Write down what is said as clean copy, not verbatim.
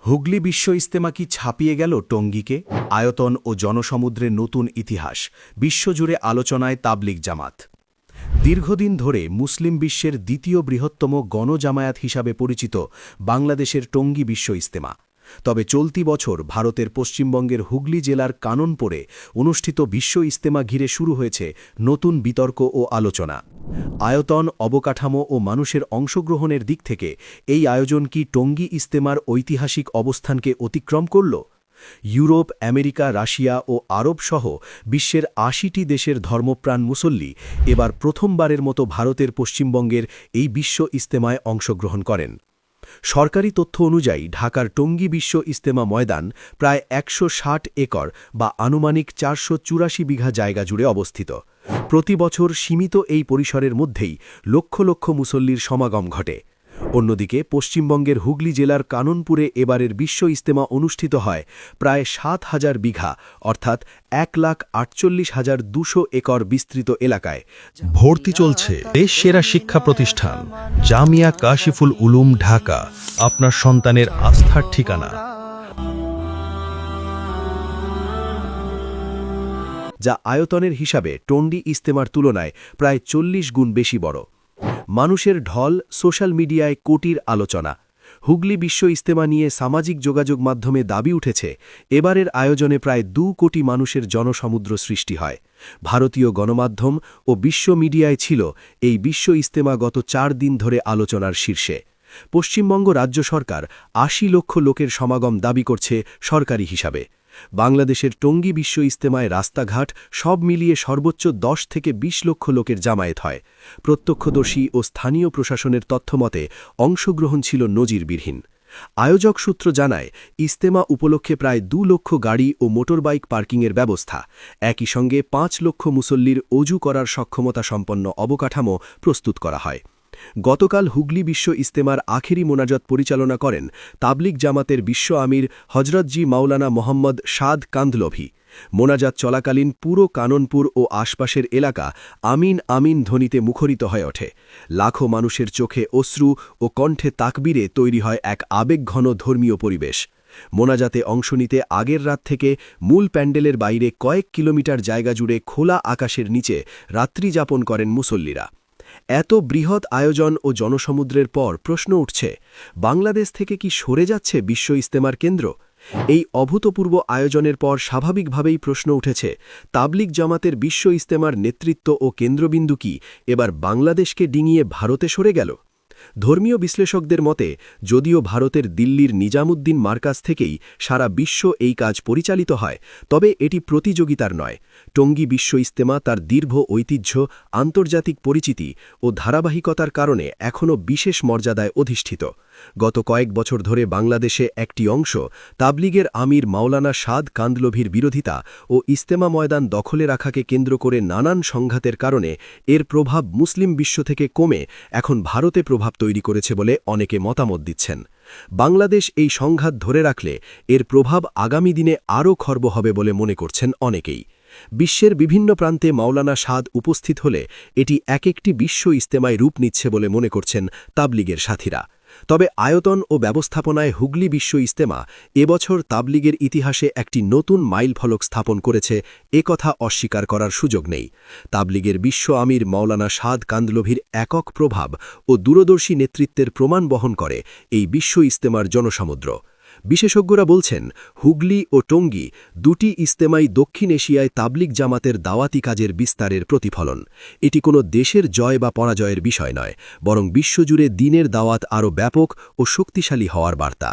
হুগলি বিশ্ব ইজতেমা কি ছাপিয়ে গেল টঙ্গীকে? আয়তন ও জনসমুদ্রের নতুন ইতিহাস বিশ্বজুড়ে আলোচনায় তাবলিগ জামাত। দীর্ঘদিন ধরে মুসলিম বিশ্বের দ্বিতীয় বৃহত্তম গণজামায়াত হিসাবে পরিচিত বাংলাদেশের টঙ্গী বিশ্ব ইজতেমা। তবে চলতি বছর ভারতের পশ্চিমবঙ্গের হুগলি জেলার কাননপুরে অনুষ্ঠিত বিশ্ব ইজতেমা ঘিরে শুরু হয়েছে নতুন বিতর্ক ও আলোচনা। আয়তন, অবকাঠামো ও মানুষের অংশগ্রহণের দিক থেকে এই আয়োজন কি টঙ্গী ইজতেমার ঐতিহাসিক অবস্থানকে অতিক্রম করল? ইউরোপ, আমেরিকা, রাশিয়া ও আরব সহ বিশ্বের ৮০টি দেশের ধর্মপ্রাণ মুসল্লি এবার প্রথমবারের মতো ভারতের পশ্চিমবঙ্গের এই বিশ্ব ইজতেমায় অংশগ্রহণ করেন। সরকারি তথ্য অনুযায়ী ঢাকার টঙ্গী বিশ্ব ইজতেমা ময়দান প্রায় ১৬০ একর বা আনুমানিক ৪৮৪ বিঘা জায়গা জুড়ে অবস্থিত। প্রতি বছর সীমিত এই পরিসরের মধ্যেই লক্ষ লক্ষ মুসল্লির সমাগম ঘটে। অন্যদিকে পশ্চিমবঙ্গের হুগলি জেলার কাননপুরে এবারের বিশ্ব ইজতেমা অনুষ্ঠিত হয় প্রায় ৭,০০০ বিঘা অর্থাৎ ১,৪৮,২০০ একর বিস্তৃত এলাকায়। ভর্তি চলছে দেশ সেরা শিক্ষা প্রতিষ্ঠান জামিয়া কাশিফুল উলুম ঢাকা, আপনার সন্তানের আস্থার ঠিকানা। যা আয়তনের হিসাবে টঙ্গী ইজতেমার তুলনায় প্রায় ৪০ গুণ বেশি বড়। মানুষের ঢল, সোশ্যাল মিডিয়ায় কোটির আলোচনা। হুগলি বিশ্ব ইজতেমা নিয়ে সামাজিক যোগাযোগ মাধ্যমে দাবি উঠেছে এবারের আয়োজনে প্রায় ২ কোটি মানুষের জনসমুদ্র সৃষ্টি হয়। ভারতীয় গণমাধ্যম ও বিশ্ব মিডিয়ায় ছিল এই বিশ্ব ইজতেমা গত ৪ দিন ধরে আলোচনার শীর্ষে। পশ্চিমবঙ্গ রাজ্য সরকার ৮০ লক্ষ লোকের সমাগম দাবি করছে সরকারি হিসাবে। বাংলাদেশের টঙ্গী বিশ্ব ইজতেমায় রাস্তাঘাট সব মিলিয়ে সর্বোচ্চ ১০ থেকে ২০ লক্ষ লোকের জামায়াত হয়। প্রত্যক্ষদর্শী ও স্থানীয় প্রশাসনের তথ্যমতে অংশগ্রহণ ছিল নজিরবিহীন। আয়োজক সূত্র জানায়, ইজতেমা উপলক্ষে প্রায় ২ লক্ষ গাড়ি ও মোটরবাইক পার্কিংয়ের ব্যবস্থা, একই সঙ্গে ৫ লক্ষ মুসল্লির অজু করার সক্ষমতা সম্পন্ন অবকাঠামো প্রস্তুত করা হয়। গতকাল হুগলি বিশ্ব ইজতেমার আখেরি মোনাজাত পরিচালনা করেন তাবলিগ জামাতের বিশ্ব আমির হজরতজি মাওলানা মোহাম্মদ সাদ কান্দলভি। মোনাজাত চলাকালীন পুরো কাননপুর ও আশপাশের এলাকা আমিন আমিন ধ্বনিতে মুখরিত হয়ে ওঠে। লাখো মানুষের চোখে অশ্রু ও কণ্ঠে তাকবীরে তৈরি হয় এক আবেগঘন ধর্মীয় পরিবেশ। মোনাজাতে অংশ নিতে আগের রাত থেকে মূল প্যান্ডেলের বাইরে কয়েক কিলোমিটার জায়গা জুড়ে খোলা আকাশের নিচে রাত্রি যাপন করেন মুসল্লিরা। এত বৃহৎ আয়োজন ও জনসমুদ্রের পর প্রশ্ন উঠছে, বাংলাদেশ থেকে কি সরে যাচ্ছে বিশ্ব ইজতেমার কেন্দ্র? এই অভূতপূর্ব আয়োজনের পর স্বাভাবিকভাবেই প্রশ্ন উঠেছে, তাবলিগ জামাতের বিশ্ব ইজতেমার নেতৃত্ব ও কেন্দ্রবিন্দু কি এবার বাংলাদেশকে ডিঙিয়ে ভারতে সরে গেল? ধর্মীয় বিশ্লেষকদের মতে, যদিও ভারতের দিল্লির নিজামুদ্দিন মার্কাজ থেকেই সারা বিশ্ব এই কাজ পরিচালিত হয়, তবে এটি প্রতিযোগিতার নয়। টঙ্গী বিশ্ব ইজতেমা তার দীর্ঘ ঐতিহ্য, আন্তর্জাতিক পরিচিতি ও ধারাবাহিকতার কারণে এখনও বিশেষ মর্যাদায় অধিষ্ঠিত। গত কয়েক বছর ধরে বাংলাদেশে একটি অংশ তাবলিগের আমির মাওলানা সাদ কান্দলভির বিরোধিতা ও ইজতেমা ময়দান দখলে রাখাকে কেন্দ্র করে নানান সংঘাতের কারণে এর প্রভাব মুসলিম বিশ্ব থেকে কমে এখন ভারতে প্রভাব তৈরি করেছে বলে অনেকে মতামত দিচ্ছেন। বাংলাদেশ এই সংঘাত ধরে রাখলে এর প্রভাব আগামী দিনে আরও খর্ব হবে বলে মনে করছেন অনেকেই। বিশ্বের বিভিন্ন প্রান্তে মাওলানা সাদ উপস্থিত হলে এটি এক একটি বিশ্ব ইজতেমায় রূপ নিচ্ছে বলে মনে করছেন তাবলিগের সাথীরা। তবে আয়তন ও ব্যবস্থাপনায় হুগলি বিশ্ব ইজতেমা এবছর তাবলিগের ইতিহাসে একটি নতুন মাইলফলক স্থাপন করেছে, একথা অস্বীকার করার সুযোগ নেই। তাবলিগের বিশ্ব আমির মাওলানা সাদ কান্দলভির একক প্রভাব ও দূরদর্শী নেতৃত্বের প্রমাণ বহন করে এই বিশ্ব ইজতেমার জনসমুদ্র। বিশেষজ্ঞরা বলছেন, হুগলি ও টঙ্গী দুটি ইজতেমাই দক্ষিণ এশিয়ায় তাবলিগ জামাতের দাওয়াতি কাজের বিস্তারের প্রতিফলন। এটি কোনো দেশের জয় বা পরাজয়ের বিষয় নয়, বরং বিশ্বজুড়ে দ্বীনের দাওয়াত আরও ব্যাপক ও শক্তিশালী হওয়ার বার্তা।